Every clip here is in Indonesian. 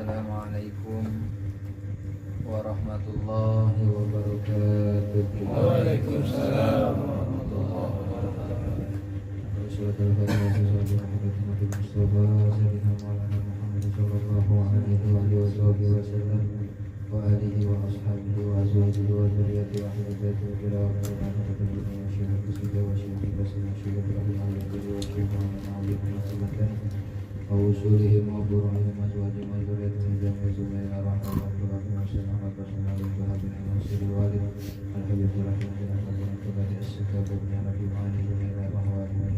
Assalamualaikum warahmatullahi wabarakatuh. Waalaikumsalam warahmatullahi wabarakatuh. Wa alihi wa ashabihi wa azwajihi wa dzurriyyatihi wa ahli baitihi wa la ilaha illa huwa syahidul wa syahidul basir wa syahidul rahim wa syahidul wa usulihim wa burahim wa azwajihim wa dzurriyyatihim jami'an zumaila rahmatullahi wa barakatuh wa sallallahu wa habibina wa sallallahu walid al-hayyul rahim wa sallallahu as-sakabun ya rabbi wa alihi wa ila ahwali wa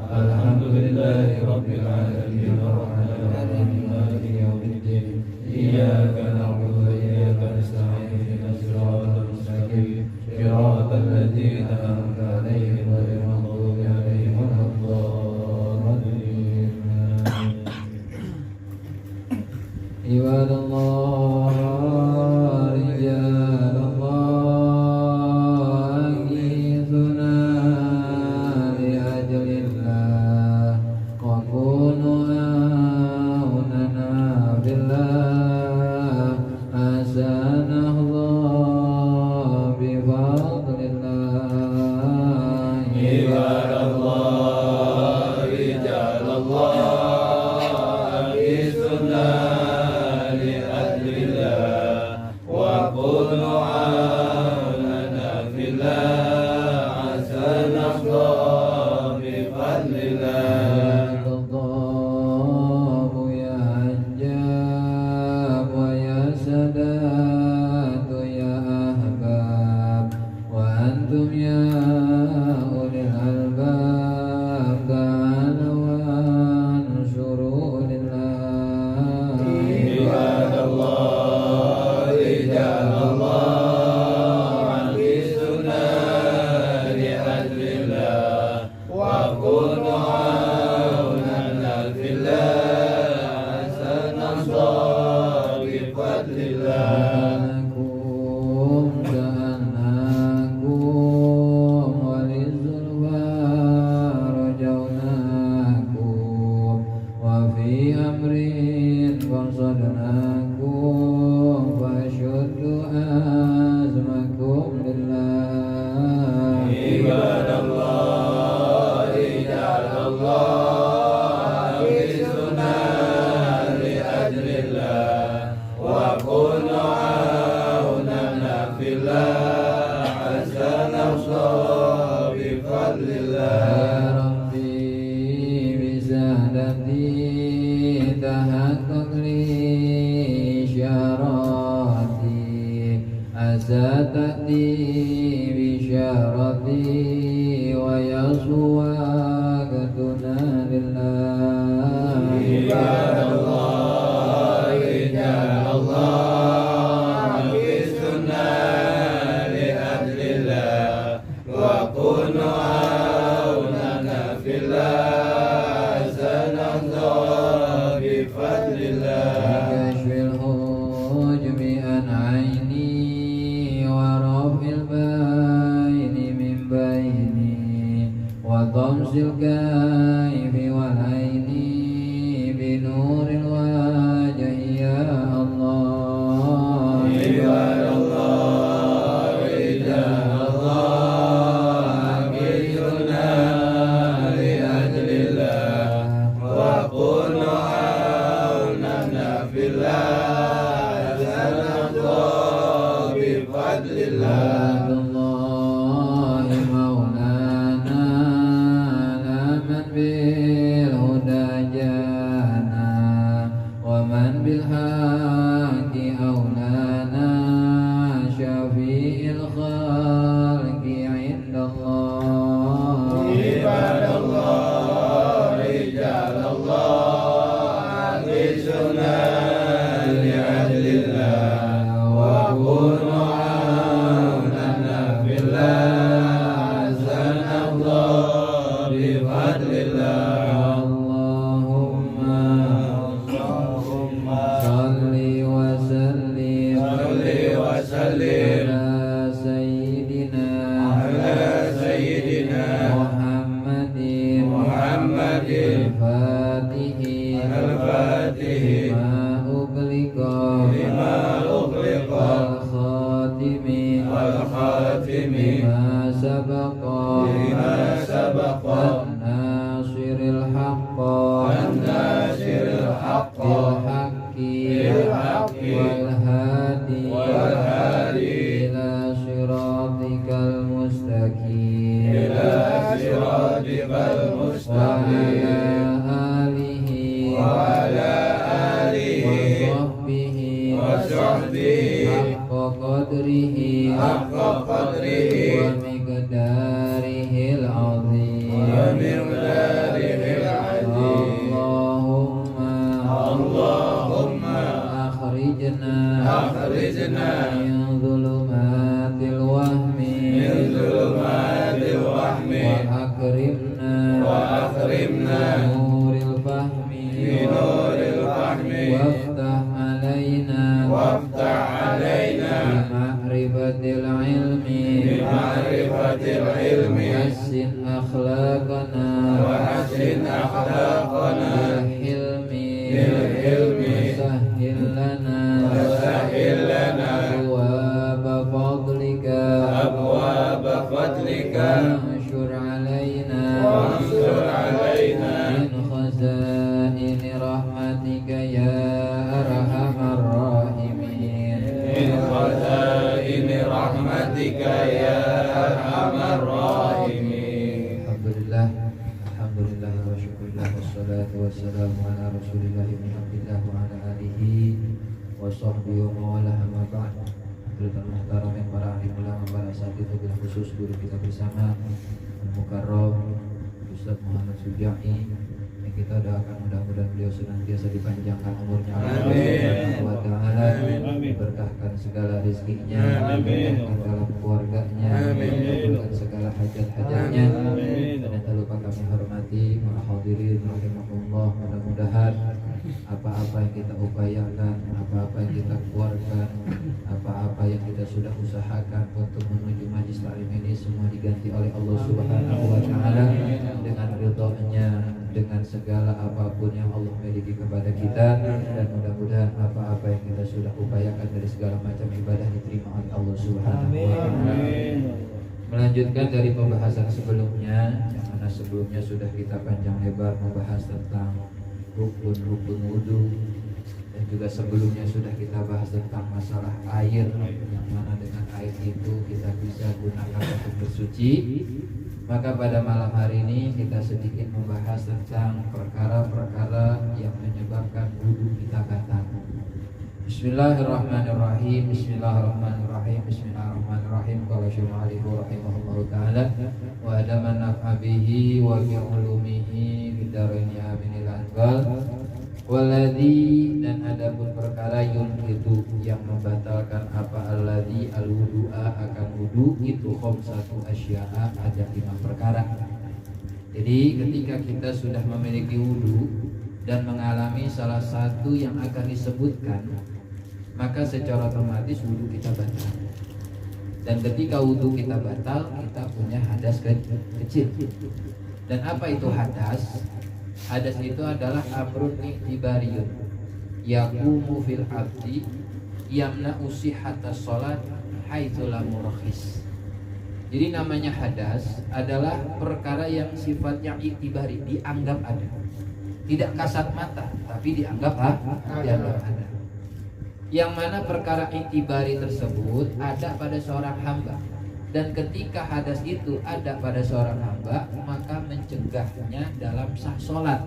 Alhamdulillah سبق الناصر الحق بالحق والهادي إلى صراطك المستقيم وعلى آله وصحبه حق قدره ومقداره العظيم اللهم أخرجنا من ظلمات الوهم وأكرمنا بنور الفهم وافتح علينا بمعرفة العلم وحسن أخلاقنا بالحلم وسهل لنا أبواب فضلك وانشر علينا من خزائن رحمتك يا أرحم الراحمين Alhamdulillah wa syukurillah wassalatu wassalamu ala rasulillah ibn abdillah wa ala alihi wa sahbihi wa mawala amma ba'd. Hadirin muhtaram yang para alim ulama, para asatidz, bila khusus guru kita bersama Al-Mukarram Ustaz Muhammad Sujai, yang kita doakan mudah-mudahan beliau senantiasa dipanjangkan umurnya oleh Allah Subhanahu wa taala, diberkahkan segala rezekinya, diberkahkan dalam keluarganya, dikabulkan segala hajat-hajatnya. Dan tak lupa kami hormati para hadirin rahimahullah, mudah-mudahan apa-apa yang kita upayakan, apa-apa yang kita keluarkan, apa-apa yang kita sudah usahakan untuk menuju majlis taklim ini semua diganti oleh Allah Subhanahu wa taala dengan ridha-Nya, dengan segala apapun yang Allah miliki kepada kita, dan mudah-mudahan apa-apa yang kita sudah upayakan dari segala macam ibadah diterima oleh Allah Subhanahu wa taala. Melanjutkan dari pembahasan sebelumnya, yang mana sebelumnya sudah kita panjang lebar membahas tentang rukun-rukun wudu, dan juga sebelumnya sudah kita bahas tentang masalah air, yang mana dengan air itu kita bisa gunakan untuk bersuci. Maka pada malam hari ini kita sedikit membahas tentang perkara-perkara yang menyebabkan wudu kita batal. Bismillahirrahmanirrahim. Bismillahirrahmanirrahim. Bismillahirrahmanirrahim. Qala Syekh Ali rahimahullahu taala wa adaman nafa bihi wa bi ulumihi bidarini aminil anwal waladhi, dan adapun perkara itu yang membatalkan apa alladhi al-wudu'a akan wudu itu khamsatu asya'a, ada 5 perkara. Jadi ketika kita sudah memiliki wudu dan mengalami salah satu yang akan disebutkan, maka secara otomatis wudu kita batal. Dan ketika wudu kita batal, kita punya hadas kecil. Dan apa itu hadas? Hadas itu adalah amrun i'tibariyun yaqumu fil abdi yamna'u sihhatas shalat haitsu la murakhis. Jadi namanya hadas adalah perkara yang sifatnya i'tibari, dianggap ada. Tidak kasat mata, tapi dianggap ada. Yang mana perkara i'tibari tersebut ada pada seorang hamba. Dan ketika hadas itu ada pada seorang hamba, maka mencegahnya dalam sah sholat.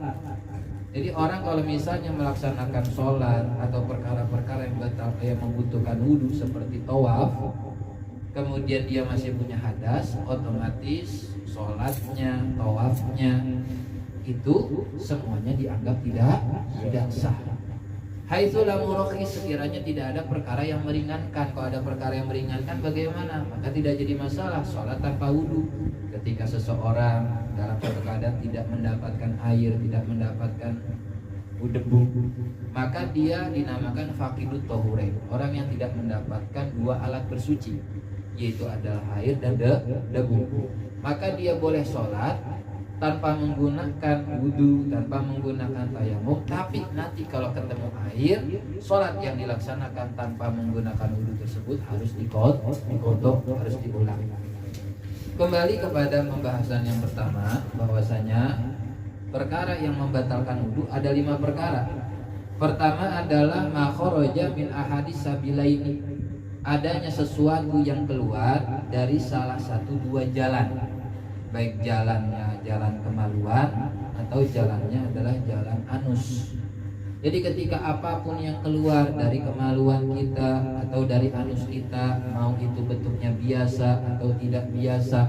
Jadi orang kalau misalnya melaksanakan sholat atau perkara-perkara yang batal, yang membutuhkan wudhu seperti tawaf, kemudian dia masih punya hadas, otomatis sholatnya, tawafnya itu semuanya dianggap tidak sah. Haitsu lam murakhis, sekiranya tidak ada perkara yang meringankan. Kalau ada perkara yang meringankan bagaimana? Maka tidak jadi masalah sholat tanpa wudu. Ketika seseorang dalam suatu keadaan tidak mendapatkan air, tidak mendapatkan debu, maka dia dinamakan faqidut tahurain, orang yang tidak mendapatkan 2 alat bersuci, yaitu adalah air dan debu. Maka dia boleh sholat tanpa menggunakan wudu, tanpa menggunakan tayamum. Tapi nanti kalau ketemu air, sholat yang dilaksanakan tanpa menggunakan wudu tersebut harus dikodok, harus diulang. Kembali kepada pembahasan yang pertama, bahwasanya perkara yang membatalkan wudu ada 5 perkara. Pertama adalah ma kharaja min ahadis sabilaini, adanya sesuatu yang keluar dari salah satu 2 jalan, baik jalannya jalan kemaluan atau jalannya adalah jalan anus. Jadi ketika apapun yang keluar dari kemaluan kita atau dari anus kita, mau itu bentuknya biasa atau tidak biasa,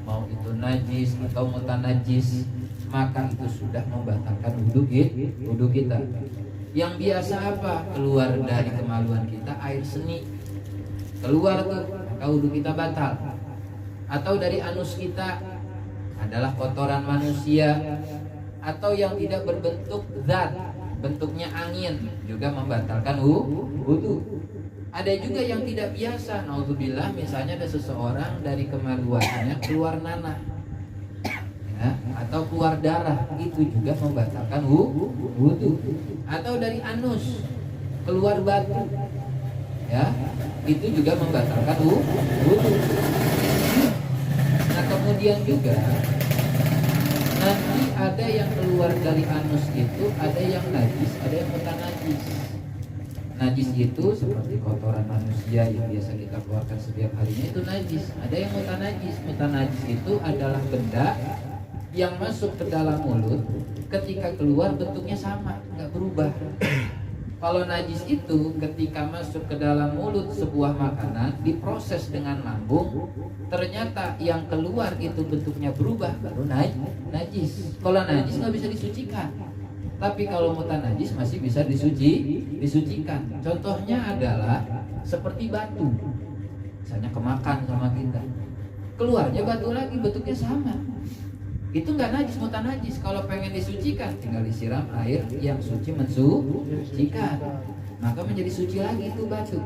mau itu najis atau mutanajis, maka itu sudah membatalkan wudu kita. Yang biasa apa? Keluar dari kemaluan kita air seni, keluar tuh, maka wudu kita batal. Atau dari anus kita adalah kotoran manusia, atau yang tidak berbentuk zat, bentuknya angin, juga membatalkan wudu. Ada juga yang tidak biasa, naudzubillah, misalnya ada seseorang dari kemaluannya keluar nanah, ya, atau keluar darah, itu juga membatalkan wudu. Atau dari anus keluar batu, ya, itu juga membatalkan wudu. Nah kemudian juga nanti ada yang keluar dari anus itu, ada yang najis, ada yang mutanajis. Najis itu seperti kotoran manusia yang biasa kita keluarkan setiap harinya, itu najis. Ada yang mutanajis. Mutanajis itu adalah benda yang masuk ke dalam mulut, ketika keluar bentuknya sama, nggak berubah. Kalau najis itu ketika masuk ke dalam mulut sebuah makanan, diproses dengan lambung, ternyata yang keluar itu bentuknya berubah, baru najis. Kalau najis nggak bisa disucikan, tapi kalau mutanajis masih bisa disucikan. Contohnya adalah seperti batu, misalnya kemakan sama kita, keluarnya batu lagi, bentuknya sama, itu nggak najis, mutanajis. Kalau pengen disucikan, tinggal disiram air yang suci mensucikan, maka menjadi suci lagi itu batu.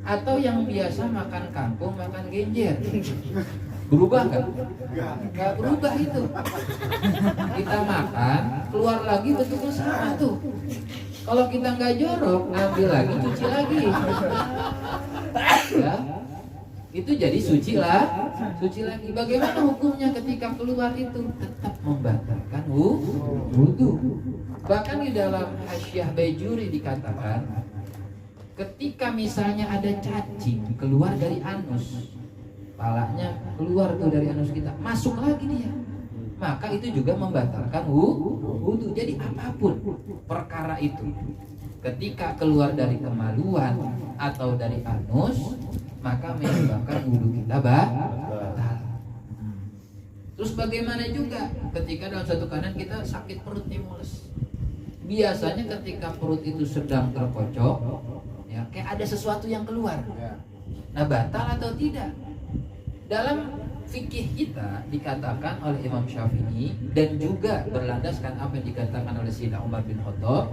Atau yang biasa makan kangkung, makan genjer, berubah nggak? Nggak berubah itu. Kita makan, keluar lagi bentuknya sama tuh. Kalau kita nggak jorok, ambil lagi, cuci lagi, ya, itu jadi suci lagi. Bagaimana hukumnya ketika keluar itu? Tetap membatalkan wudu. Bahkan di dalam Hasyiah Baijuri dikatakan, ketika misalnya ada cacing keluar dari anus, palanya keluar tuh dari anus kita, masuk lagi dia, maka itu juga membatalkan wudu. Jadi apapun perkara itu, ketika keluar dari kemaluan atau dari anus, maka menyebabkan wudu kita batal. Terus bagaimana juga ketika dalam satu keadaan kita sakit perut nih, mules. Biasanya ketika perut itu sedang terpojok, ya, kayak ada sesuatu yang keluar. Nah, batal atau tidak? Dalam fikih kita dikatakan oleh Imam Syafi'i dan juga berlandaskan apa yang dikatakan oleh Sayyidina Umar bin Khattab,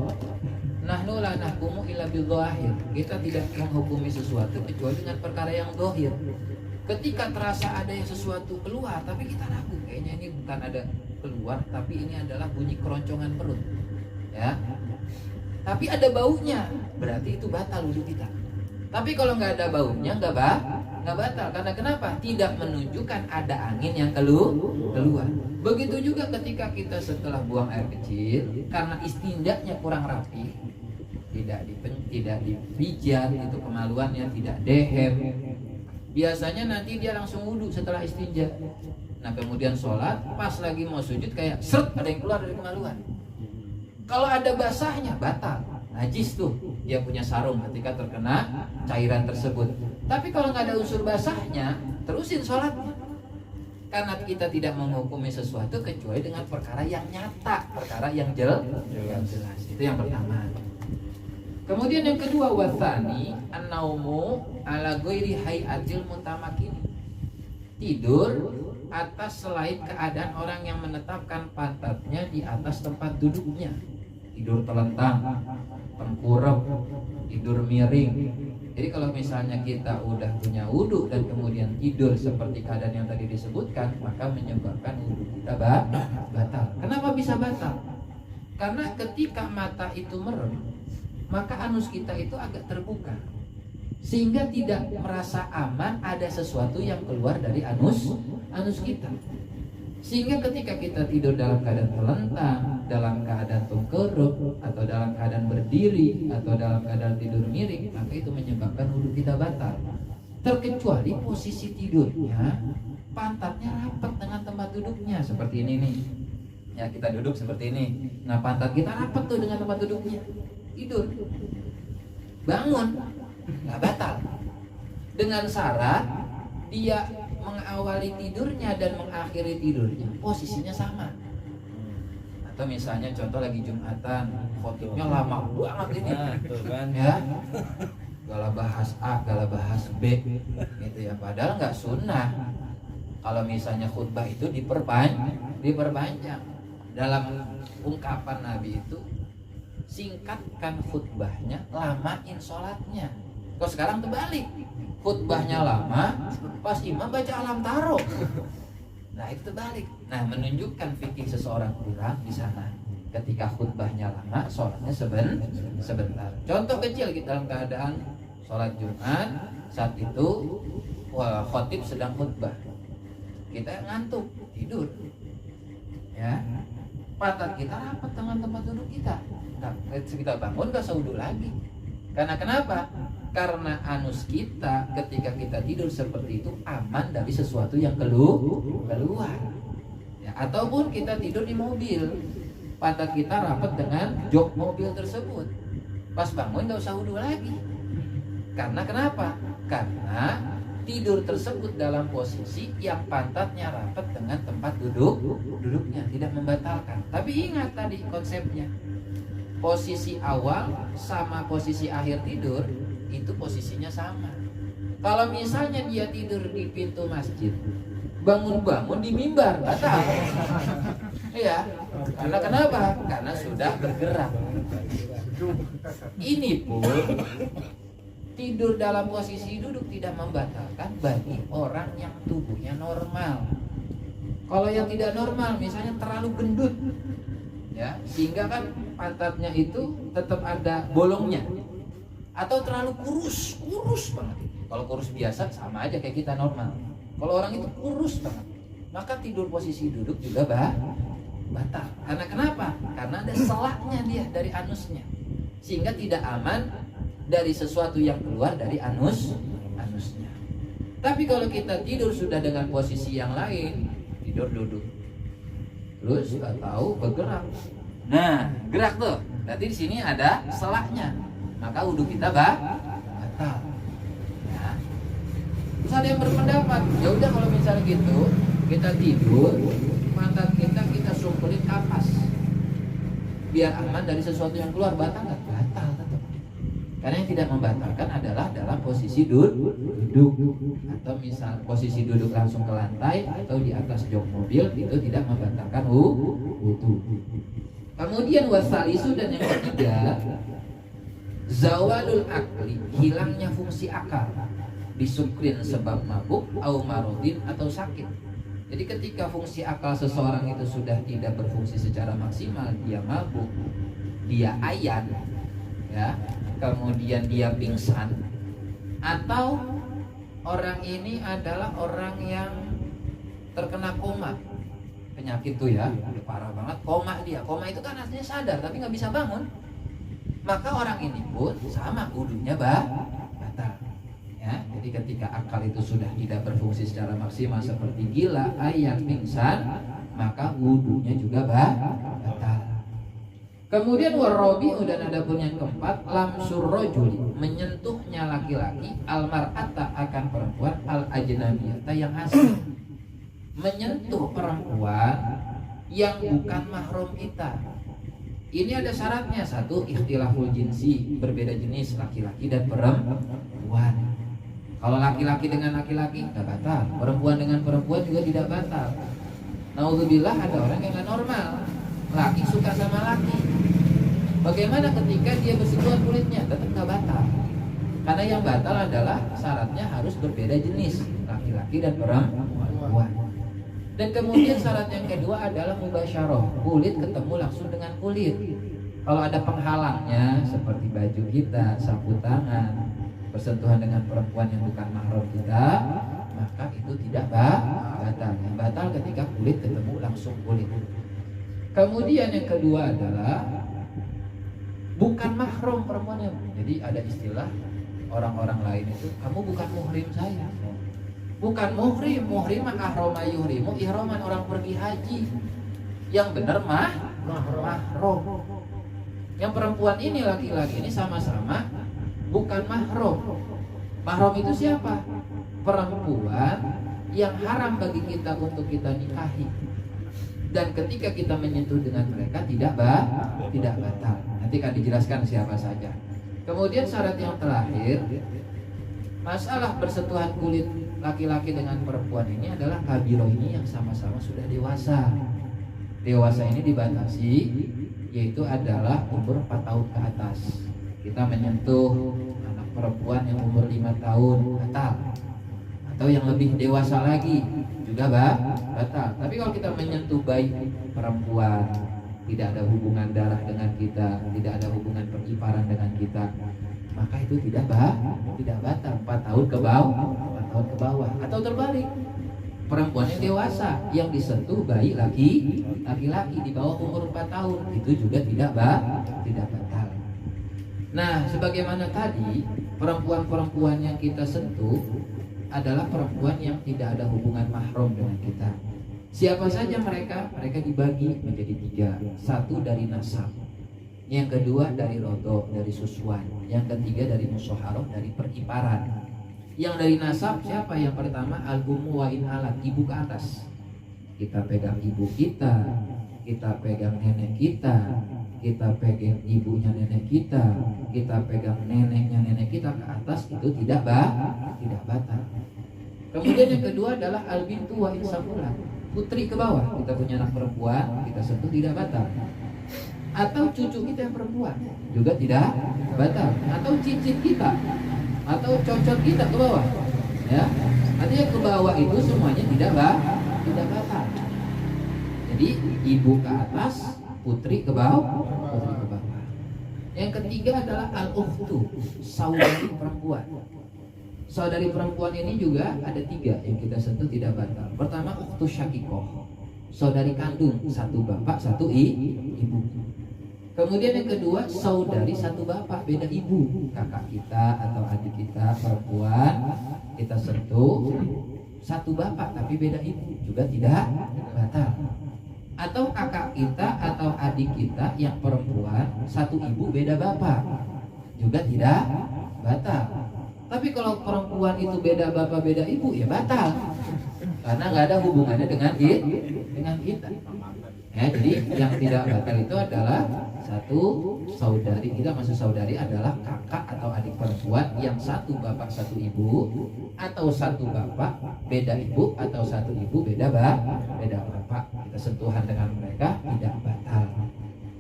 nahnu la nahkumu illa bidh-dhahir. Kita tidak menghukumi sesuatu kecuali dengan perkara yang zahir. Ketika terasa ada yang sesuatu keluar, tapi kita ragu, kayaknya ini bukan ada keluar, tapi ini adalah bunyi keroncongan perut, ya. Tapi ada baunya, berarti itu batal wudu kita. Tapi kalau nggak ada baunya, nggak batal. Karena kenapa? Tidak menunjukkan ada angin yang keluar. Begitu juga ketika kita setelah buang air kecil, karena istinjanya kurang rapi, tidak dipijat, itu kemaluannya tidak dehem, biasanya nanti dia langsung wudu setelah istinja. Nah kemudian sholat, pas lagi mau sujud kayak seret, ada yang keluar dari kemaluan. Kalau ada basahnya batal, najis tuh, dia punya sarung ketika terkena cairan tersebut. Tapi kalau nggak ada unsur basahnya, terusin sholatnya. Karena kita tidak menghukumi sesuatu kecuali dengan perkara yang nyata, perkara yang jelas. Itu yang pertama. Kemudian yang kedua, wathani an-naumu ala ghairi hayatil mutamakin. Tidur atas selain keadaan orang yang menetapkan pantatnya di atas tempat duduknya. Tidur telentang, tengkurap, tidur miring. Jadi kalau misalnya kita udah punya wudu dan kemudian tidur seperti keadaan yang tadi disebutkan, maka menyebabkan wudu kita batal. Kenapa bisa batal? Karena ketika mata itu merem, maka anus kita itu agak terbuka. sehingga tidak merasa aman ada sesuatu yang keluar dari anus kita. Sehingga ketika kita tidur dalam keadaan terlentang, dalam keadaan tengkurap, atau dalam keadaan berdiri, atau dalam keadaan tidur miring, maka itu menyebabkan wudhu kita batal. Terkecuali posisi tidurnya pantatnya rapat dengan tempat duduknya, seperti ini nih. Ya, kita duduk seperti ini. Nah, pantat kita rapat tuh dengan tempat duduknya. Tidur. Bangun, nggak batal. Dengan syarat dia mengawali tidurnya dan mengakhiri tidurnya posisinya sama. Atau misalnya contoh lagi Jumatan, khotibnya lama banget ini, ya, gala bahas A, gala bahas B, gitu ya. Padahal nggak sunnah. Kalau misalnya khutbah itu diperpanjang. Dalam ungkapan Nabi itu, singkatkan khutbahnya, lamain sholatnya. Kok sekarang terbalik, khutbahnya lama, pas imam baca alam taro. Nah, itu terbalik. Nah, menunjukkan fikih seseorang kurang di sana. Ketika khutbahnya lama, sholatnya sebentar. Contoh kecil, kita dalam keadaan sholat Jumat, saat itu khotib sedang khutbah, kita ngantuk, tidur, ya, pantat kita rapat dengan tempat duduk kita. Nah, kita bangun gak usah wudhu lagi. Karena kenapa? Karena anus kita ketika kita tidur seperti itu aman dari sesuatu yang keluar. Ya, ataupun kita tidur di mobil, pantat kita rapat dengan jok mobil tersebut. Pas bangun gak usah wudhu lagi. Karena kenapa? Karena tidur tersebut dalam posisi yang pantatnya rapat dengan tempat duduknya, tidak membatalkan. Tapi ingat tadi konsepnya, posisi awal sama posisi akhir tidur itu posisinya sama. Kalau misalnya dia tidur di pintu masjid, bangun-bangun di mimbar, batal. Iya, karena kenapa? Karena sudah bergerak. Ini pun tidur dalam posisi duduk tidak membatalkan bagi orang yang tubuhnya normal. Kalau yang tidak normal, misalnya terlalu gendut, ya, sehingga kan pantatnya itu tetap ada bolongnya, atau terlalu kurus banget. Kalau kurus biasa sama aja kayak kita normal. Kalau orang itu kurus banget, maka tidur posisi duduk juga batal. Karena kenapa? Karena ada selaknya dia dari anusnya, sehingga tidak aman dari sesuatu yang keluar dari anusnya. Tapi kalau kita tidur sudah dengan posisi yang lain, tidur duduk, terus nggak tahu bergerak. Nah, gerak tuh, berarti di sini ada selaknya, maka wudhu kita batal. Ya. Terus ada yang berpendapat, ya udah kalau misalnya gitu, kita tidur, pantat kita sungkelin kapas, biar aman dari sesuatu yang keluar. Batal nggak? Batal tetap. Karena yang tidak membatalkan adalah dalam posisi duduk, atau misal posisi duduk langsung ke lantai atau di atas jok mobil, itu tidak membatalkan wudhu. Kemudian wasalisu, dan yang ketiga, zawalul akli, hilangnya fungsi akal, disukrin sebab mabuk, au marodin, atau sakit. Jadi ketika fungsi akal seseorang itu sudah tidak berfungsi secara maksimal, dia mabuk, dia ayan, ya, kemudian dia pingsan, atau orang ini adalah orang yang terkena koma, penyakit tuh ya, udah parah banget, koma itu kan artinya sadar tapi nggak bisa bangun, maka orang ini pun sama wudhunya batal. Ya, jadi ketika akal itu sudah tidak berfungsi secara maksimal seperti gila, ayan, pingsan, maka wudhunya juga batal. Kemudian warobi'u, dan ada pun yang keempat, lamsur rojuli, menyentuhnya laki-laki, almar'ata, akan perempuan, al ajnabiyata, yang asing, menyentuh perempuan yang bukan mahram kita. Ini ada syaratnya, satu, ikhtilaful jinsi, berbeda jenis laki-laki dan perempuan. Kalau laki-laki dengan laki-laki nggak batal, perempuan dengan perempuan juga tidak batal. Naudzubillah, ada orang yang nggak normal, laki suka sama laki. Bagaimana ketika dia bersentuhan kulitnya? Tetap nggak batal. Karena yang batal adalah syaratnya harus berbeda jenis, laki-laki dan perempuan. Dan kemudian syarat yang kedua adalah mubasyarah, kulit ketemu langsung dengan kulit. Kalau ada penghalangnya seperti baju kita, sapu tangan, bersentuhan dengan perempuan yang bukan mahram kita, maka itu tidak batal. Yang batal ketika kulit ketemu langsung kulit. Kemudian yang kedua adalah bukan mahram perempuannya. Jadi ada istilah orang-orang lain itu, kamu bukan muhrim saya. Bukan muhrim, muhrim mah ahrama yuhrimu, ihraman orang pergi haji. Yang benar mahram. Yang perempuan ini laki-laki ini sama-sama bukan mahram. Mahram itu siapa? Perempuan yang haram bagi kita untuk kita nikahi. Dan ketika kita menyentuh dengan mereka tidak batal. Nanti akan dijelaskan siapa saja. Kemudian syarat yang terakhir, masalah bersentuhan kulit laki-laki dengan perempuan ini adalah kabiro ini yang sama-sama sudah dewasa. Dewasa ini dibatasi, yaitu adalah umur 4 tahun ke atas. Kita menyentuh anak perempuan yang umur 5 tahun batal, atau yang lebih dewasa lagi juga batal. Tapi kalau kita menyentuh bayi perempuan, tidak ada hubungan darah dengan kita, tidak ada hubungan periparan dengan kita, maka itu tidak batal. 4 tahun ke bawah, atau terbalik, perempuan yang dewasa yang disentuh bayi laki-laki di bawah umur 4 tahun, itu juga tidak batal. Nah, sebagaimana tadi, perempuan-perempuan yang kita sentuh adalah perempuan yang tidak ada hubungan mahram dengan kita. Siapa saja mereka? Mereka dibagi menjadi 3. 1 dari nasab, yang kedua dari rodo, dari susuan, yang ketiga dari musyaharah, dari periparan. Yang dari nasab siapa? Yang pertama al-ummu wa in alat, ibu ke atas. Kita pegang ibu kita pegang nenek kita pegang ibunya nenek kita pegang neneknya nenek kita ke atas, itu tidak batal. Kemudian yang kedua adalah al-bintu wa in samulat, putri ke bawah. Kita punya anak perempuan, kita sentuh tidak batal. Atau cucu kita yang perempuan juga tidak batal. Atau cicit kita, atau cocok kita ke bawah, ya. Artinya ke bawah itu semuanya tidak batal. Jadi ibu ke atas, putri ke bawah. Yang ketiga adalah al-ukhtu, saudari perempuan. Saudari perempuan ini juga ada 3 yang kita sentuh tidak batal. Pertama ukhtu syakikoh, saudari kandung, 1 bapak 1 ibu. Kemudian yang kedua saudari 1 bapak beda ibu, kakak kita atau adik kita perempuan kita sentuh 1 bapak tapi beda ibu, juga tidak batal. Atau kakak kita atau adik kita yang perempuan 1 ibu beda bapak, juga tidak batal. Tapi kalau perempuan itu beda bapak beda ibu, ya batal, karena nggak ada hubungannya dengan kita. Ya, jadi yang tidak batal itu adalah 1 saudari kita, maksud saudari adalah kakak atau adik perempuan yang 1 bapak 1 ibu, atau 1 bapak beda ibu, atau 1 ibu beda bapak. Kita sentuhan dengan mereka tidak batal.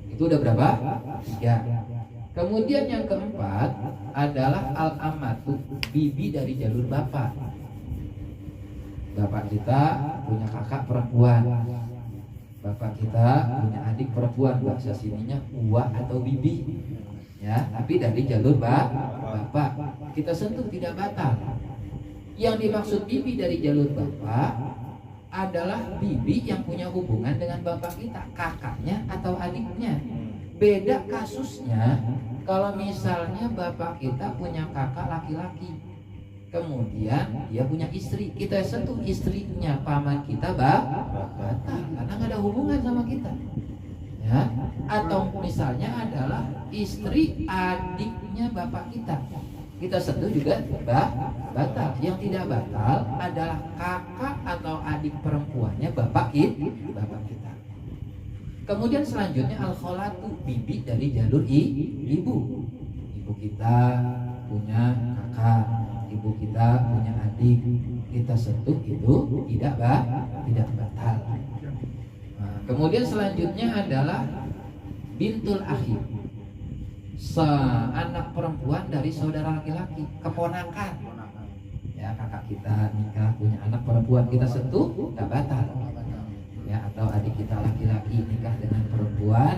Itu udah berapa? 3. Kemudian yang keempat adalah al-amatu, bibi dari jalur bapak. Bapak kita punya kakak perempuan, bapak kita punya adik perempuan, bahasa sininya uwa atau bibi, ya, tapi dari jalur bapak. Kita sentuh tidak batal. Yang dimaksud bibi dari jalur bapak adalah bibi yang punya hubungan dengan bapak kita, kakaknya atau adiknya. Beda kasusnya kalau misalnya bapak kita punya kakak laki-laki, kemudian dia punya istri, kita sentuh istrinya paman kita batal, karena nggak ada hubungan sama kita, ya. Atau misalnya adalah istri adiknya bapak kita sentuh juga batal. Yang tidak batal adalah kakak atau adik perempuannya bapak kita. Kemudian selanjutnya al-kholatu, bibi dari jalur ibu. Ibu kita punya kakak, ibu kita punya adik, kita sentuh itu tidak batal. Nah, kemudian selanjutnya adalah bintul akhi, anak perempuan dari saudara laki-laki, keponakan. Ya, kakak kita nikah punya anak perempuan, kita sentuh tidak batal. Ya, atau adik kita laki-laki nikah dengan perempuan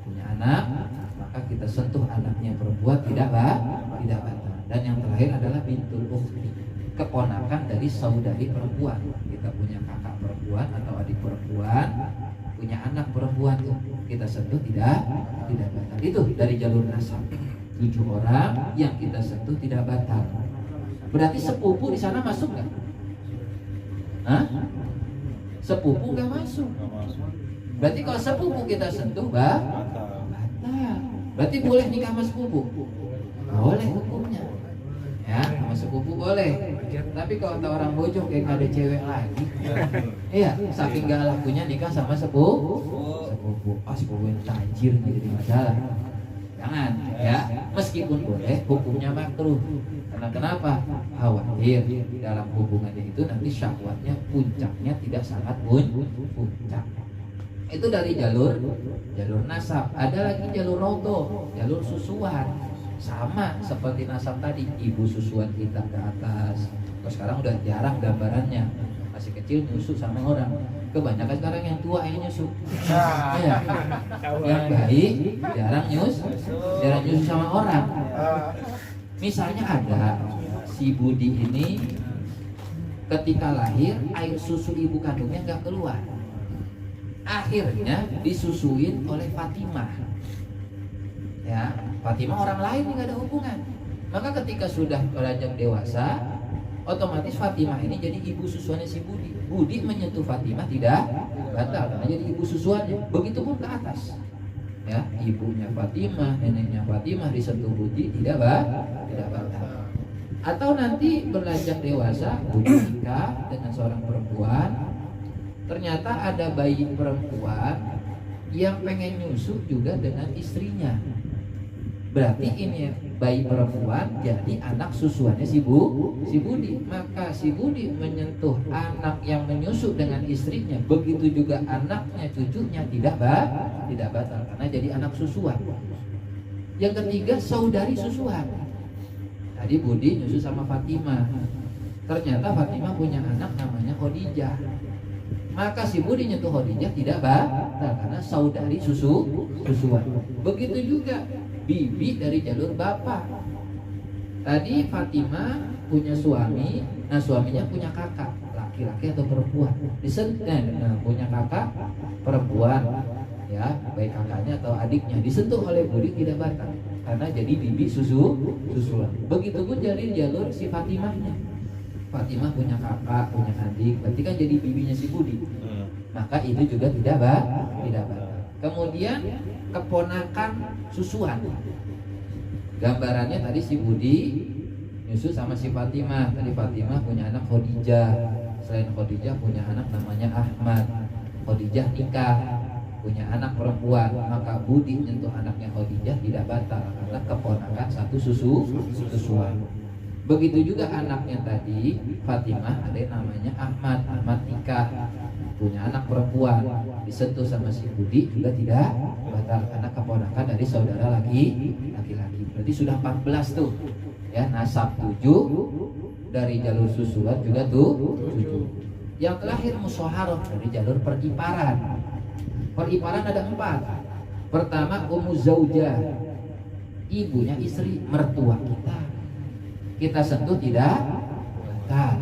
punya anak, maka kita sentuh anaknya perempuan tidak batal. Dan yang terakhir adalah bintul ukhti, keponakan dari saudari perempuan. Kita punya kakak perempuan atau adik perempuan, punya anak perempuan tuh, kita sentuh tidak batal. Itu dari jalur nasab. 7 orang yang kita sentuh tidak batal. Berarti sepupu di sana masuk nggak? Hah? Sepupu nggak masuk. Berarti kalau sepupu kita sentuh batal. Berarti boleh nikah sama sepupu? Boleh hukumnya. Ya, sama sepupu boleh. Tapi kalau ada orang bojong kayak gak ada cewek lagi. Iya, saking gak lakunya nikah sama sepupu. Sepupu yang tajir nggak jadi masalah. Jangan, ya. Meskipun boleh, hukumnya makruh. Karena kenapa? Khawatir dalam hubungannya itu nanti syahwatnya puncaknya tidak sangat puncak. Itu dari jalur nasab. Ada lagi jalur rodo, jalur susuan. Sama seperti nasab tadi, ibu susuan kita ke atas. Kalau sekarang udah jarang gambarannya, masih kecil nyusu sama orang. Kebanyakan sekarang yang tua yang nyusu. Ya. Yang baik jarang nyusu sama orang. Misalnya ada si Budi ini ketika lahir air susu ibu kandungnya nggak keluar. Akhirnya disusuin oleh Fatimah. Ya, Fatimah orang lain yang nggak ada hubungan. Maka ketika sudah beranjak dewasa, otomatis Fatimah ini jadi ibu susuannya si Budi. Budi menyentuh Fatimah tidak batal karena jadi ibu susuannya. Begitupun ke atas. Ya, ibunya Fatimah, neneknya Fatimah disentuh Budi tidak batal. Atau nanti beranjak dewasa, Budi nikah dengan seorang perempuan. Ternyata ada bayi perempuan yang pengen nyusu juga dengan istrinya. Berarti ini bayi perempuan jadi anak susuannya si Budi. Maka si Budi menyentuh anak yang menyusu dengan istrinya. Begitu juga anaknya, cucunya tidak batal karena jadi anak susuan. Yang ketiga, saudari susuan. Tadi Budi nyusu sama Fatimah. Ternyata Fatimah punya anak namanya Khadijah. Maka si Budi nyentuh Khadijah tidak batal karena saudari susuan. Begitu juga bibi dari jalur bapak. Tadi Fatimah punya suami, nah suaminya punya kakak, laki-laki atau perempuan. Punya kakak perempuan, ya, baik kakaknya atau adiknya disentuh oleh Budi tidak batal karena jadi bibi susuan. Begitupun jadi jalur si Fatimahnya. Fatimah punya kakak, punya adik, berarti kan jadi bibinya si Budi. Maka itu juga tidak batal. Kemudian keponakan susuan. Gambarannya tadi si Budi nyusu sama si Fatimah. Tadi Fatimah punya anak Khadijah. Selain Khadijah punya anak namanya Ahmad. Khadijah nikah, punya anak perempuan. Maka Budi nyentuh anaknya Khadijah tidak batal karena keponakan satu susuan. Begitu juga anaknya tadi Fatimah ada yang namanya Ahmad. Ahmad nikah, punya anak perempuan, disentuh sama si Budi juga tidak batal karena keponakan dari saudara laki-laki. Berarti sudah 14 tuh. Ya, nasab 7, dari jalur susuan juga tuh 7. Yang terakhir musyawarah dari jalur periparan. Periparan ada 4. Pertama ummu zaujah, ibunya istri, mertua kita sentuh tidak batal.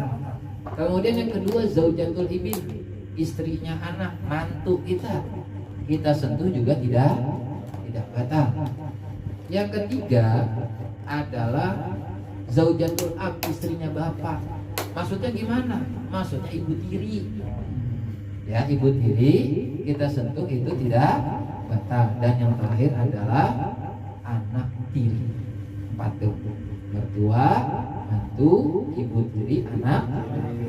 Kemudian yang kedua zaujatul ibn, istrinya anak, mantu kita sentuh juga tidak batal. Yang ketiga adalah zaujatul ab, istrinya bapak. Maksudnya gimana? Maksudnya ibu tiri. Ya, ibu tiri kita sentuh itu tidak batal. Dan yang terakhir adalah anak tiri. 4 tuh. Mertua, mantu, ibu tiri, anak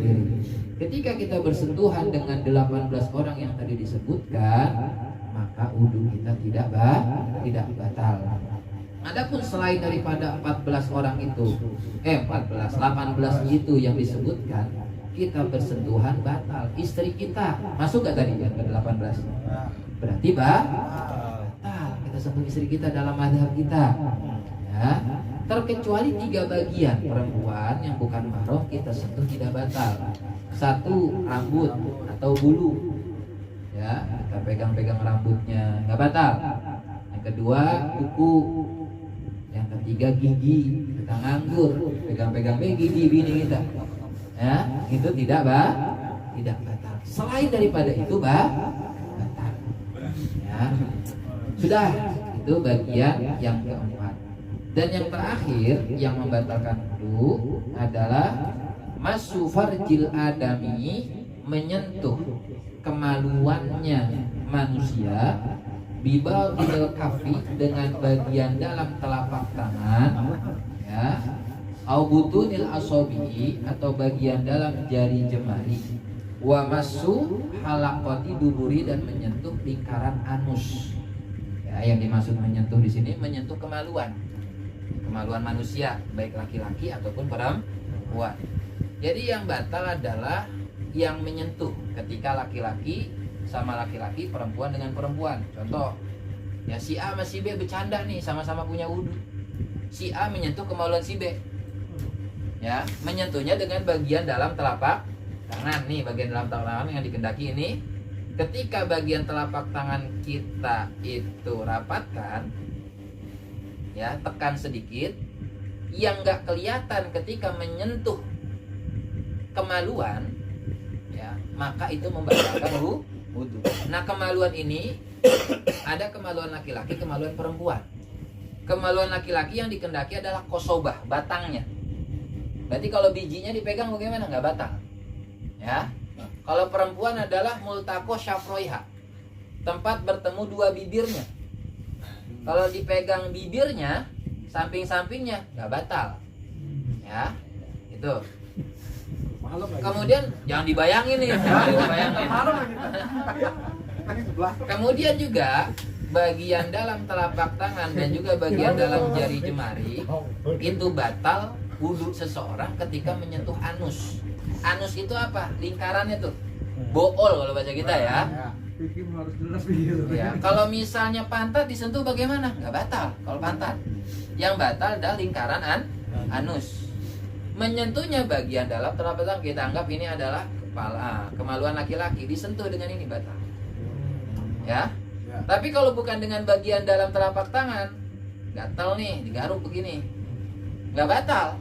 tiri. Ketika kita bersentuhan dengan 18 orang yang tadi disebutkan, maka wudu kita tidak batal. Adapun selain daripada 14 orang itu, 18 itu yang disebutkan, kita bersentuhan batal. Istri kita masuk gak tadi yang ke-18? Berarti batal. Kita sentuh istri kita dalam mazhab kita. Ya. Terkecuali 3 bagian perempuan yang bukan mahram kita sentuh tidak batal. 1, rambut atau bulu, ya, kita pegang-pegang rambutnya nggak batal. Yang kedua kuku, yang ketiga gigi, kita nganggur, pegang-pegang gigi bini kita, ya itu tidak batal. Selain daripada itu batal. Ya, sudah itu bagian yang keempat. Dan yang terakhir yang membatalkan wudu adalah masu farjil adami, menyentuh kemaluannya manusia, bibal idal kafi, dengan bagian dalam telapak tangan, ya, au butunil asobi, atau bagian dalam jari jemari, wa masu halaqati duburi, dan menyentuh lingkaran anus. Ya, yang dimaksud menyentuh di sini menyentuh kemaluan manusia, baik laki-laki ataupun perempuan. Jadi yang batal adalah yang menyentuh ketika laki-laki sama laki-laki, perempuan dengan perempuan. Contoh, ya si A sama si B bercanda nih, sama-sama punya wudu. Si A menyentuh kemaluan si B. Ya, menyentuhnya dengan bagian dalam telapak tangan nih, bagian dalam telapak tangan yang dikendaki ini. Ketika bagian telapak tangan kita itu rapatkan, ya, tekan sedikit, yang nggak kelihatan ketika menyentuh kemaluan, ya, maka itu membatalkan wudu. Nah, kemaluan ini ada kemaluan laki-laki, kemaluan perempuan. Kemaluan laki-laki yang dikendaki adalah kosobah, batangnya. Berarti kalau bijinya dipegang bagaimana? Nggak batal. Ya. Kalau perempuan adalah multaqo syafroiha, tempat bertemu dua bibirnya. Kalau dipegang bibirnya, samping-sampingnya, nggak batal. Ya, itu. Kemudian jangan dibayangin nih, jangan dibayangin. Kemudian juga bagian dalam telapak tangan dan juga bagian dalam jari jemari itu batal wudu seseorang ketika menyentuh anus. Anus itu apa? Lingkarannya tuh. Bool kalau bahasa kita ya. Ya, kalau misalnya pantat disentuh bagaimana? Nggak batal kalau pantat. Yang batal adalah lingkaran anus. Menyentuhnya bagian dalam telapak tangan, kita anggap ini adalah kepala, kemaluan laki-laki, disentuh dengan ini batal. Ya. Tapi kalau bukan dengan bagian dalam telapak tangan, gatal nih, digaruk begini, nggak batal.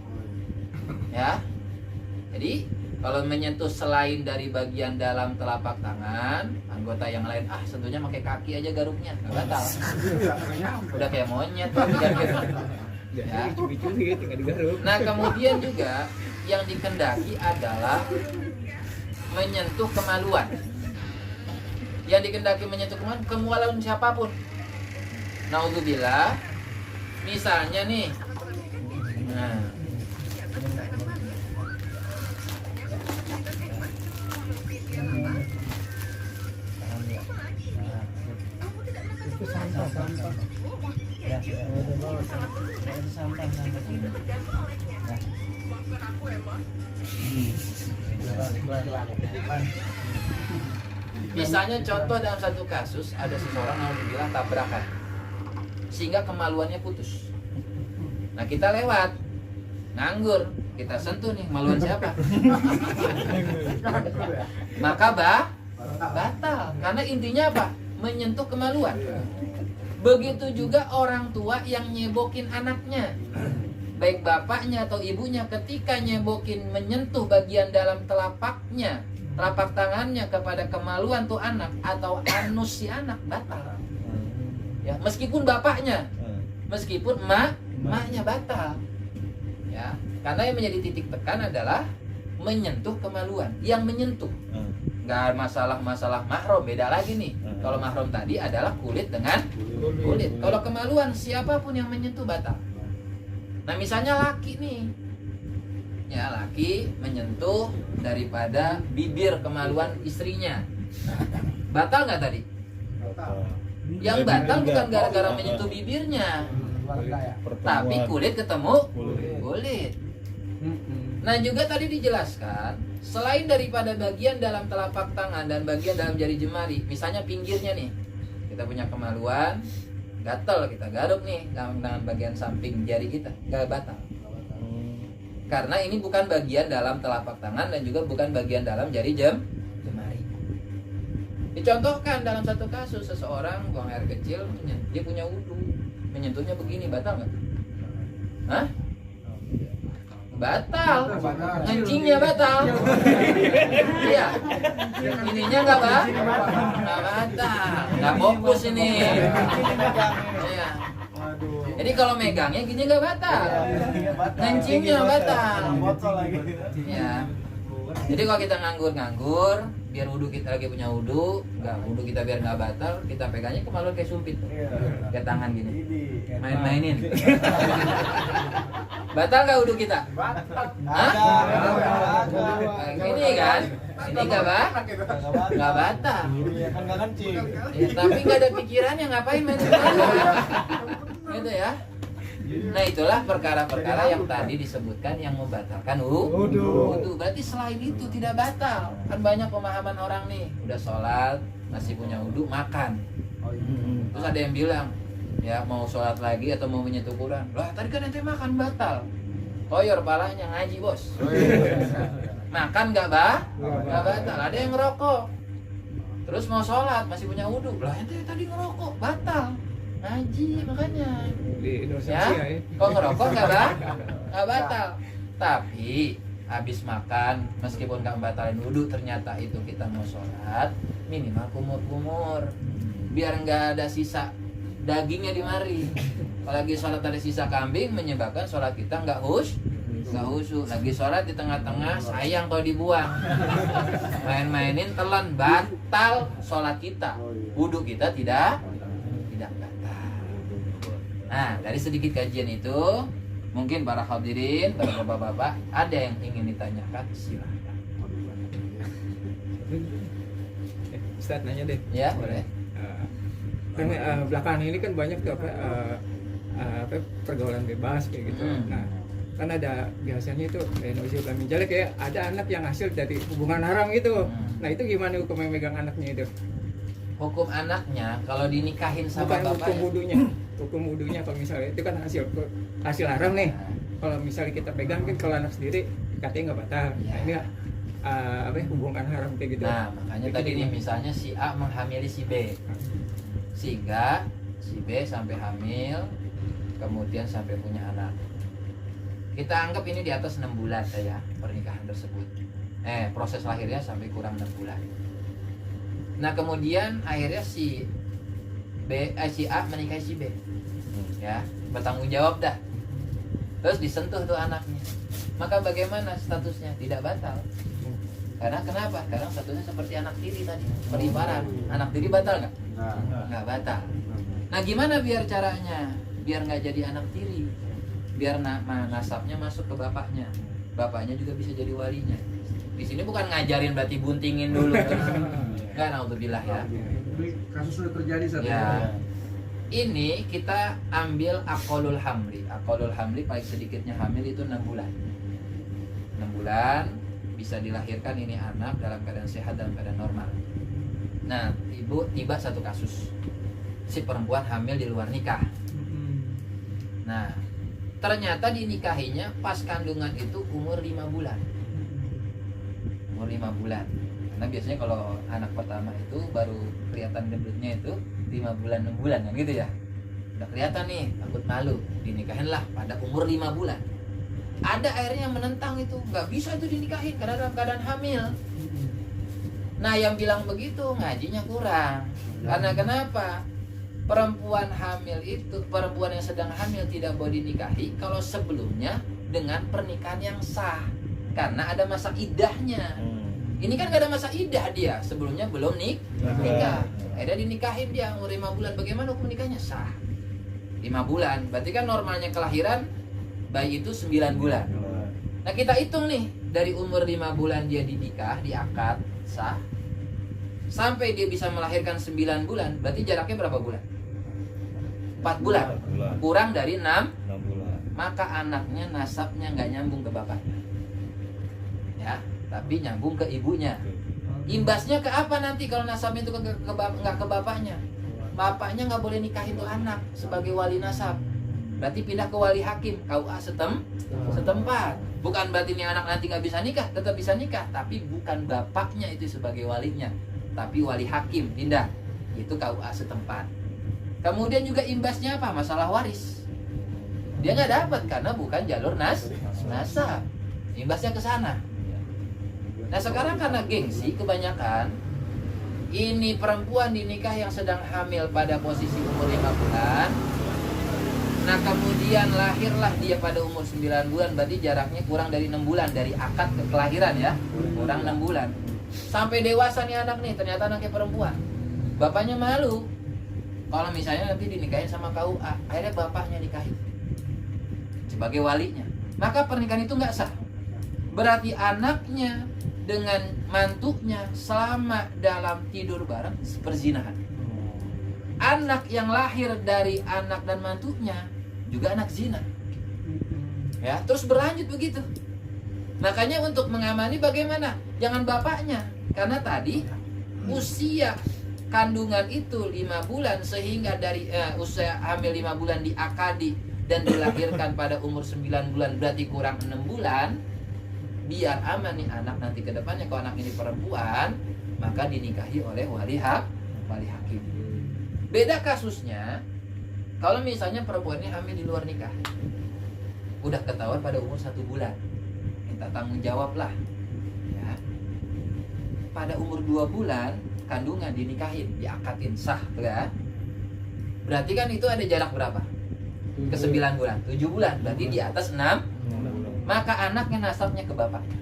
Ya. Jadi kalau menyentuh selain dari bagian dalam telapak tangan, anggota yang lain, sentuhnya pakai kaki aja garuknya, nggak batal. Udah kayak monyet. Ya. Nah, kemudian juga yang dikendaki adalah menyentuh kemaluan. Yang dikendaki menyentuh kemaluan siapapun. Naudzubillah. Misalnya nih, nah, misalnya contoh dalam satu kasus ada seseorang yang bilang tabrakan sehingga kemaluannya putus. Nah, kita lewat nganggur, kita sentuh nih kemaluan siapa? Maka batal, karena intinya apa? Menyentuh kemaluan. Begitu juga orang tua yang nyebokin anaknya, baik bapaknya atau ibunya, ketika nyebokin menyentuh bagian dalam telapaknya, telapak tangannya kepada kemaluan tuh anak atau anus si anak, batal. Ya, meskipun bapaknya, meskipun maknya batal. Ya, karena yang menjadi titik tekan adalah menyentuh kemaluan, yang menyentuh. Nggak masalah mahram, beda lagi nih. Kalau mahram tadi adalah kulit dengan kulit. Kalau kemaluan siapapun yang menyentuh batal. Nah, misalnya laki nih, ya, laki menyentuh daripada bibir kemaluan istrinya, batal nggak tadi? Yang batal bukan gara-gara menyentuh bibirnya, tapi kulit ketemu kulit. Nah, juga tadi dijelaskan, selain daripada bagian dalam telapak tangan dan bagian dalam jari jemari, misalnya pinggirnya nih, kita punya kemaluan, gatel, kita garuk nih dengan bagian samping jari kita, nggak batal. Karena ini bukan bagian dalam telapak tangan dan juga bukan bagian dalam jari jemari. Dicontohkan dalam satu kasus, seseorang buang air kecil, dia punya wudu, menyentuhnya begini, batal nggak? Hah? batal, ngencingnya batal. Iya, ininya nggak batal, nggak fokus ini. Iya. Jadi kalau megangnya gini nggak batal, ngencingnya batal. Ya. Jadi kalau kita nganggur, biar wudhu kita lagi punya wudhu, wudhu kita biar nggak batal, kita pegangnya kemaluan kayak sumpit, kayak tangan gini, main-mainin. Batal nggak wudhu kita? Hah? Ini kan, ini nggak batal. Ya, tapi nggak ada pikirannya ngapain main gitu ya. Nah itulah perkara-perkara yang tadi disebutkan yang membatalkan wudhu. Berarti selain itu tidak batal. Kan banyak pemahaman orang nih, udah sholat masih punya wudhu, makan. Terus ada yang bilang, ya mau sholat lagi atau mau menyentuh Quran, lah tadi kan ente makan batal. Toyor palanya ngaji bos. Makan nggak batal. Ada yang ngerokok, terus mau sholat masih punya wudhu, lah ente tadi ngerokok batal. Ngaji makanya ya, kok ngerokok nggak batal, tapi habis makan meskipun nggak batalin wudhu, ternyata itu kita mau sholat minimal kumur biar nggak ada sisa dagingnya di mari. Apalagi sholat ada sisa kambing menyebabkan sholat kita nggak khusyuk. Lagi sholat di tengah-tengah sayang kalau dibuang, main-mainin telan, batal sholat kita, wudhu kita tidak batal. Nah, dari sedikit kajian itu, mungkin para hadirin, para bapak-bapak, ada yang ingin ditanyakan, silakan. Ustaz nanya deh. Ya, boleh. Kan belakangan ini kan banyak tuh pergaulan bebas kayak gitu. Nah, kan ada biasanya itu nauzubillah min dzalik, kayak ada anak yang hasil dari hubungan haram gitu. Nah, itu gimana hukum yang megang anaknya itu? Hukum anaknya kalau dinikahin sama bukan bapaknya. hukum wudhunya kalau misalnya itu kan hasil haram nih. Kalau misalnya kita pegang kan kalau anak sendiri katanya nggak batal. Nah, ini hubungan haram kayak gitu. Nah, makanya tadi nih misalnya si A menghamili si B, sehingga si B sampai hamil, kemudian sampai punya anak. Kita anggap ini di atas 6 bulan ya pernikahan tersebut. Proses lahirnya sampai kurang 6 bulan. Nah kemudian akhirnya si A menikahi si B, ya bertanggung jawab dah. Terus disentuh tuh anaknya, maka bagaimana statusnya? Tidak batal. Karena kenapa? Karena statusnya seperti anak tiri tadi, peribaran. Anak tiri batal nggak? Nggak batal. Nah gimana biar caranya? Biar nggak jadi anak tiri, biar nasabnya masuk ke bapaknya, bapaknya juga bisa jadi walinya. Di sini bukan ngajarin berarti buntingin dulu. Enggak, naudzubillah ya. Kasus sudah terjadi saat ya. Ini kita ambil aqallul hamli. Aqallul hamli paling sedikitnya hamil itu 6 bulan. 6 bulan bisa dilahirkan ini anak dalam keadaan sehat, dalam keadaan normal. Nah, tiba satu kasus. Si perempuan hamil di luar nikah. Nah, ternyata dinikahinya pas kandungan itu umur 5 bulan. Umur 5 bulan. Karena biasanya kalau anak pertama itu baru kelihatan gendutnya itu 5 bulan 6 bulan kan gitu ya. Udah kelihatan nih, takut malu, dinikahin lah pada umur 5 bulan. Ada akhirnya yang menentang itu, nggak bisa itu dinikahin karena dalam keadaan hamil. Nah yang bilang begitu ngajinya kurang. Karena kenapa? Perempuan hamil itu, perempuan yang sedang hamil tidak boleh dinikahi kalau sebelumnya dengan pernikahan yang sah. Karena ada masa iddahnya. Ini kan gak ada masa iddah dia, sebelumnya belum nikah. Ada dinikahin dia umur 5 bulan. Bagaimana hukum nikahnya? Sah. 5 bulan. Berarti kan normalnya kelahiran bayi itu 9 bulan. Nah kita hitung nih, dari umur 5 bulan dia dinikah, diakad, sah, sampai dia bisa melahirkan 9 bulan, berarti jaraknya berapa bulan? 4 bulan. Kurang dari 6 bulan. Maka anaknya nasabnya nggak nyambung ke bapaknya. Ya, tapi nyambung ke ibunya. Imbasnya ke apa nanti kalau nasabnya itu nggak ke bapaknya? Bapaknya nggak boleh nikahin tuh anak sebagai wali nasab. Berarti pindah ke wali hakim, KUA setempat. Bukan berarti ini anak nanti nggak bisa nikah, tetap bisa nikah, tapi bukan bapaknya itu sebagai walinya, tapi wali hakim pindah, itu KUA setempat. Kemudian juga imbasnya apa? Masalah waris. Dia nggak dapat karena bukan jalur nasab. Imbasnya ke sana. Nah sekarang karena gengsi kebanyakan, ini perempuan dinikah yang sedang hamil pada posisi umur 5 bulan. Nah kemudian lahirlah dia pada umur 9 bulan, berarti jaraknya kurang dari 6 bulan dari akad ke kelahiran ya, kurang 6 bulan. Sampai dewasa nih anak nih, ternyata anaknya perempuan. Bapaknya malu. Kalau misalnya nanti dinikahin sama KUA, akhirnya bapaknya nikahin sebagai walinya. Maka pernikahan itu nggak sah. Berarti anaknya dengan mantunya selama dalam tidur bareng perzinahan. Anak yang lahir dari anak dan mantunya juga anak zina. Ya, terus berlanjut begitu. Makanya untuk mengamani bagaimana? Jangan bapaknya. Karena tadi usia kandungan itu 5 bulan sehingga dari usia hamil 5 bulan diakadi dan dilahirkan pada umur 9 bulan berarti kurang 6 bulan. Biar aman nih anak nanti ke depannya, kalau anak ini perempuan maka dinikahi oleh wali hakim. Beda kasusnya kalau misalnya perempuan ini hamil di luar nikah, udah ketahuan pada umur 1 bulan, minta tanggung jawab lah ya. Pada umur 2 bulan kandungan dinikahin, diakadin sah kan? Berarti kan itu ada jarak berapa? Ke 9 bulan, 7 bulan, berarti di atas 6. Maka anaknya nasabnya ke bapaknya.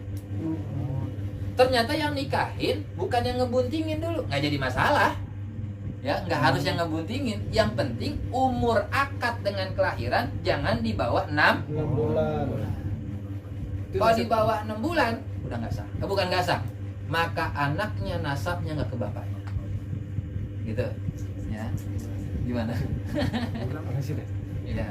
Ternyata yang nikahin bukan yang ngebuntingin dulu, nggak jadi masalah. Ya, nggak harus yang ngebuntingin. Yang penting umur akad dengan kelahiran jangan di bawah 6 bulan. Kalau di bawah 6 bulan udah nggak sah. Bukan nggak sah. Maka anaknya nasabnya nggak ke bapaknya. Gitu. Ya. Gimana? Makasih deh. Ya.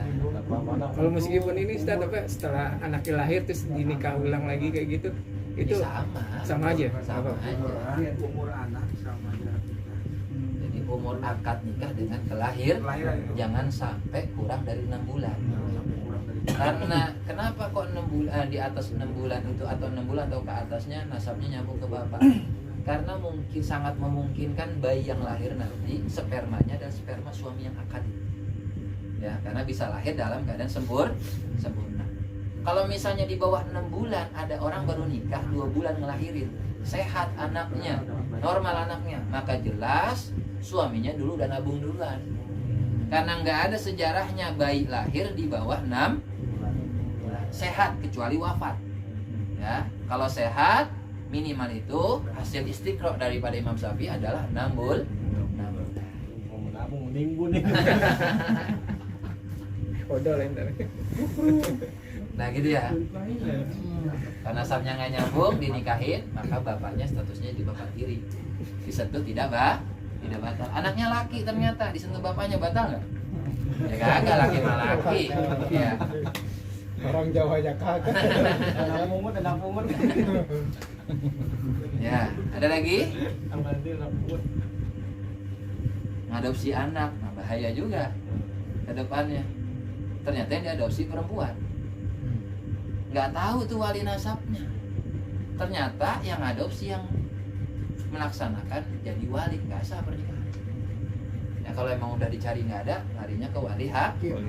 Kalau meskipun ini setelah anaknya lahir terus dinikah ulang lagi kayak gitu, itu sama aja. Sama aja. Umur anak sama aja. Jadi umur akad nikah dengan kelahiran jangan sampai kurang dari 6 bulan. Karena kenapa kok 6 bulan di atas 6 bulan itu atau 6 bulan atau ke atasnya nasabnya nyambung ke bapak? Karena mungkin sangat memungkinkan bayi yang lahir nanti spermanya dan sperma suami yang akad. Ya, karena bisa lahir dalam keadaan sempurna. Kalau misalnya di bawah 6 bulan ada orang baru nikah 2 bulan ngelahirin, sehat anaknya, normal anaknya, maka jelas suaminya dulu udah nabung duluan. Karena nggak ada sejarahnya bayi lahir di bawah 6 bulan sehat kecuali wafat. Ya, kalau sehat minimal itu hasil istiqra daripada Imam Syafi'i adalah 6 bulan. Nabung menimbun nih. Kodol entar. Nah gitu ya. Karena nasabnya nggak nyambung dinikahin, maka bapaknya statusnya di bapak tiri. Disentuh tidak batal. Anaknya laki ternyata disentuh bapaknya batal nggak? Ya kagak, laki malah laki. Ya. Orang Jawa aja kagak. Anak umur. Ya, ada lagi? Ngadopsi anak, nah bahaya juga ke depannya. Ternyata yang diadopsi perempuan. Nggak tahu tuh wali nasabnya. Ternyata yang adopsi yang melaksanakan jadi wali, nggak sah pernikahan. Ya kalau emang udah dicari nggak ada, larinya ke wali hakim.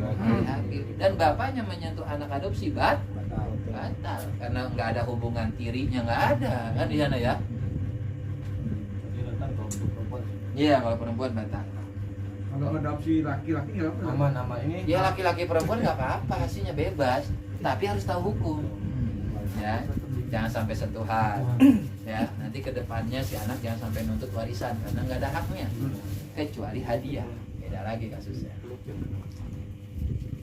Dan bapaknya menyentuh anak adopsi batal karena nggak ada hubungan tirinya, nggak ada kan di sana ya. Iya kalau perempuan batal. Kalau adopsi laki-laki nggak apa-apa. Nama ini Ya laki-laki perempuan nggak apa-apa, hasilnya bebas, tapi harus tahu hukum. Ya, jangan sampai sentuhan. Ya, nanti kedepannya si anak jangan sampai nuntut warisan karena nggak ada haknya, kecuali hadiah. Beda lagi kasusnya.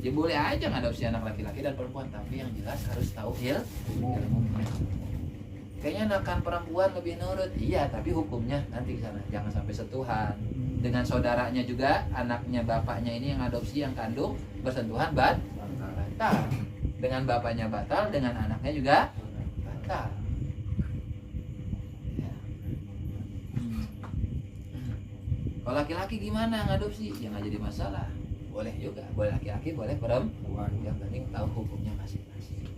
Ya boleh aja ngadopsi anak laki-laki dan perempuan, tapi yang jelas harus tahu ilmu. Kayaknya anakan perempuan lebih nurut, iya, tapi hukumnya nanti ke sana, jangan sampai sentuhan. Dengan saudaranya juga, anaknya bapaknya ini yang adopsi yang kandung bersentuhan batal. Dengan bapaknya batal, dengan anaknya juga batal. Ya. Kalau laki-laki gimana ngadopsi? Ya nggak jadi masalah. Boleh juga, boleh laki-laki, boleh perempuan. Yang penting tahu hukumnya masing-masing.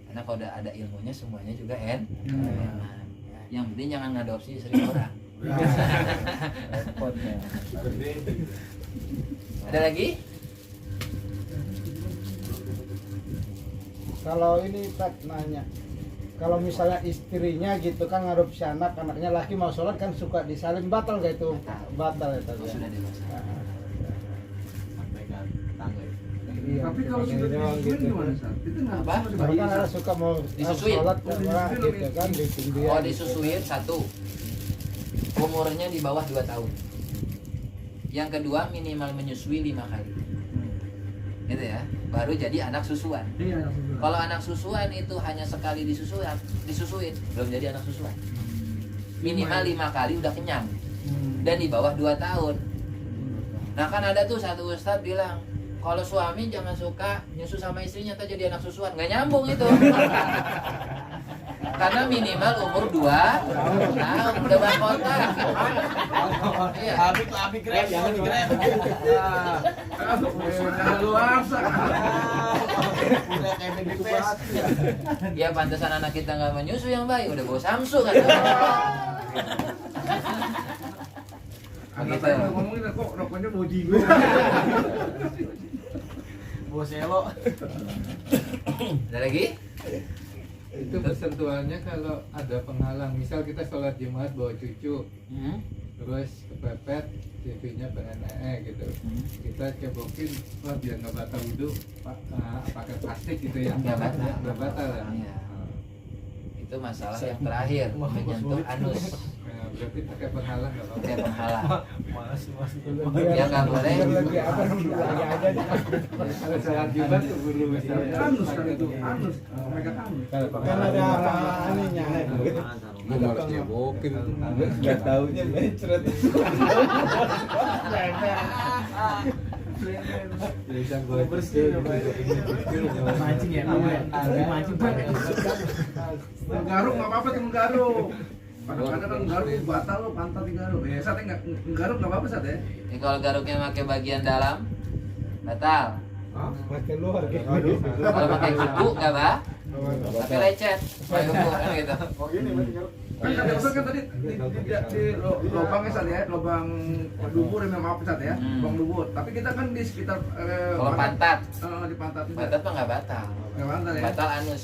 Karena kalau udah ada ilmunya semuanya juga enak. Yang penting jangan ngadopsi istri orang. Ada lagi? Kalau ini tak nanya, kalau misalnya istrinya gitu kan ngadopsi anak, anaknya laki mau sholat kan suka disalin, batal gak itu? Batal ya tadi. Oh, sudah dewasa. Sampaikan tetangga. Iya, Tapi kalau sudah doang disusuin gitu. gimana Sat? Itu nggak Apa? masuk Kalau kan bayi, ada Sat. suka mau Disusuin? sholat Oh, enggak disusuin gitu kan di dia. Oh, disusuin satu. Umurnya di bawah 2 tahun. Yang kedua minimal menyusui 5 kali. Gitu ya. Baru jadi anak susuan. Iya, langsung. Kalau anak susuan itu hanya sekali disusuin, belum jadi anak susuan. Minimal 5 kali udah kenyang. Dan di bawah 2 tahun. Nah kan ada tuh satu ustadz bilang, kalau suami jangan suka nyusu sama istrinya, ntar jadi anak susuan. Nggak nyambung itu. Karena minimal umur 2 tahun udah mahkota. Iya. Abi keren, jangan keren. Jangan luasa. Udah kayak baby face. Ya pantesan anak kita nggak menyusu yang baik, udah bawa Samsung kan. Anak Begitu. saya ngomongin kok rokoknya mau jigo. Bos Elo. Ada lagi? Itu persentualnya kalau ada penghalang, misal kita sholat Jumat bawa cucu, terus kepepet TV-nya pengen gitu, kita cebokin, wah biar nggak batal wudhu, pakai plastik gitu ya, Nggak batal. nggak batal ya. Iya. Itu masalah yang terakhir, menyentuh anus. Nah, berarti pakai penghalang nggak apa-apa. Pakai penghalang. Biar- Ya nggak boleh. biar lagi apa lagi aja deh. Kalau sholat Jumat tuh buru misalnya. Anus kan itu, anus. Mereka anus. Kan ada aninya. Gue harus cebokin. Nggak taunya mencret. Bisa buat bersih. Mancing ya, mancing pakai. Menggaruk nggak apa-apa tuh menggaruk. Kadang-kadang kan menggaruk batal lo pantat digaruk. Ya Sat nggak menggaruk nggak apa-apa Sat ya. Ini kalau garuknya pakai bagian dalam, batal. Pakai luar gitu. Kalau pakai kuku nggak bah? Tapi lecet. Pakai kuku kan gitu. Kan kadang-kadang kan tadi di lubangnya Sat ya, lubang dubur ya maaf Sat ya, lubang dubur. Tapi kita kan di sekitar Kalau pantat, di pantat itu. pantat mah nggak batal. Nggak pantat ya. Batal anus,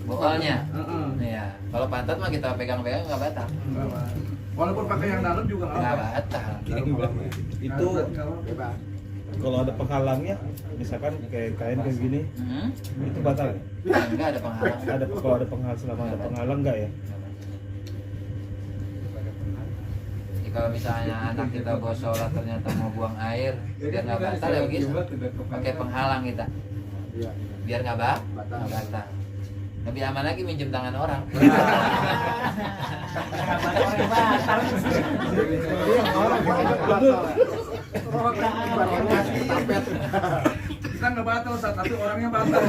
boolnya. Heeh. Iya. Kalau pantat mah kita pegang-pegang nggak batal. Walaupun pakai yang dalam juga nggak Nggak apa. batal. Itu kalau ada penghalangnya, misalkan kayak kain kayak gini, itu batal. Enggak ada penghalang. Kalau ada penghalang, selama ada penghalang enggak ya? Jadi kalau misalnya anak kita bawa sholat ternyata mau buang air, biar nggak batal ya begitu. Pakai penghalang kita. Biar nggak batal. Lebih aman lagi minjem tangan orang. Kita nggak batal Sat, tapi orangnya batal.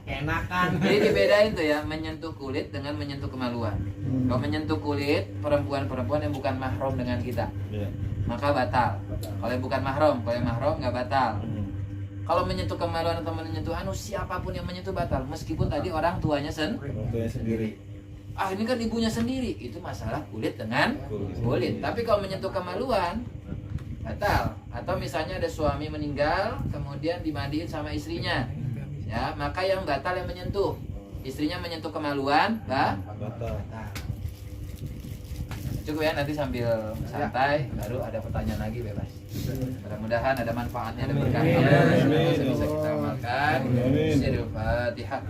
Enakan. Jadi dibedain tuh ya, menyentuh kulit dengan menyentuh kemaluan. Kalau menyentuh kulit, perempuan-perempuan yang bukan mahram dengan kita, Iya. maka batal. Kalau yang bukan mahram, kalau yang mahram nggak batal. Kalau menyentuh kemaluan atau menyentuh anus, siapapun yang menyentuh batal, meskipun tadi orang tuanya Orang tuanya sendiri. ini kan ibunya sendiri, itu masalah kulit dengan kulit. Tapi kalau menyentuh kemaluan, batal. Atau misalnya ada suami meninggal, kemudian dimandiin sama istrinya, ya maka yang batal yang menyentuh. Istrinya menyentuh kemaluan, Batal. cukup ya, nanti sambil santai baru ada pertanyaan lagi bebas. Mudah-mudahan ada manfaatnya, ada berkahnya, semoga bisa kita amalkan. Bismillahirrahmanirrahim. Fatihah.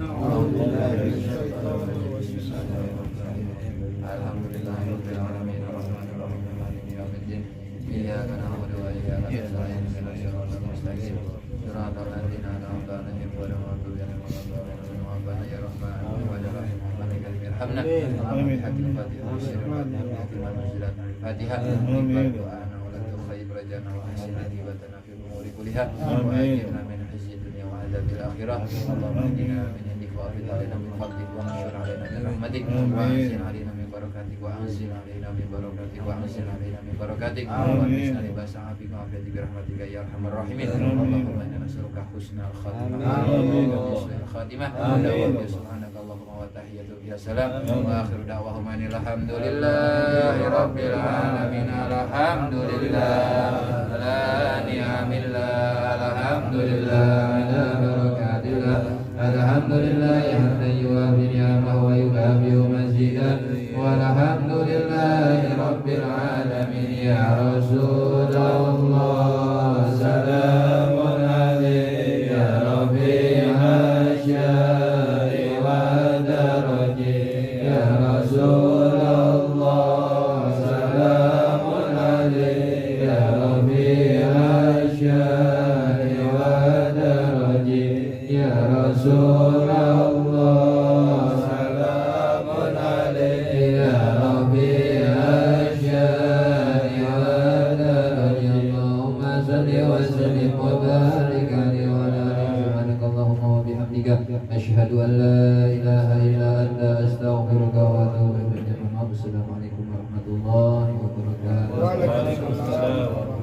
Alhamdulillahirabbil alamin arrahmanir rahim maliki yaumiddin. Iyyaka na'budu wa iyyaka nasta'in ihdinas siratal mustaqim siratal ladzina an'amta 'alaihim ghairil maghdubi 'alaihim waladdallin. Rabbana ya rahman wa ya rahim malika irhamna. Amin. Fatihah. Fatihah. Doa wa la tukhayyib rajana wa ahsin akibatana fi umuri kulliha wa ajirna min khizyid dunya wa adzabil akhirah. Allahumma hdina min indik wa afid alaina min fadlik wa anshur alaina min rahmatik wa anzil alaina min barakatik wa anzil alaina min barakatik wa anzil alaina min barakatik wa bisna libasa afik wa afiyatik bi rahmatika ya arhamar rahimin. Allahumma inna nas'aluka husnal khatimah wa husnal khatimah wa subhanaka Allahumma wa tahiyyatu biha salam wa akhiru da'wahum alhamdulillahi rabbil alamin. Alhamdulillah ala ni'amillah alhamdulillah ala barakati ya Rasulullah, salamun alaik ya Rafi'al syari wa daraji ya Rasulullah, salamun alaik ya Rafi'al syari wa daraji ya Rasulullah, salamun alaik ya Rafi'al syari wa daraji. Allahumma salli wa sallim wa barik alaihi wa ala alihi. Subhanakallahumma wa bihamdika asyhadu an la ilaha illa anta astaghfiruka wa atubu ilaik. Assalamualaikum warahmatullahi wabarakatuh. Waalaikumsalam.